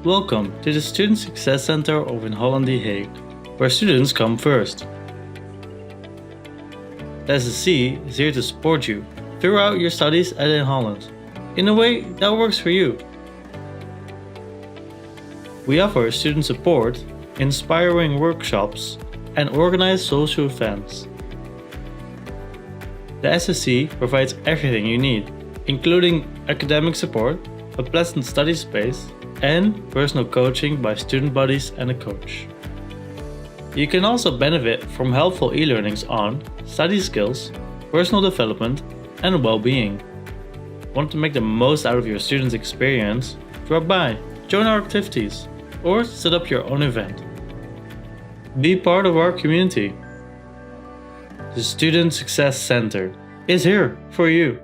Welcome to the Student Success Center of Inholland, Hague, where students come first. The SSC is here to support you throughout your studies at Inholland, in a way that works for you. We offer student support, inspiring workshops, and organize social events. The SSC provides everything you need, including academic support, a pleasant study space, and personal coaching by student bodies and a coach. You can also benefit from helpful e-learnings on study skills, personal development, and well-being. Want to make the most out of your students' experience? Drop by, join our activities, or set up your own event. Be part of our community. The Student Success Center is here for you.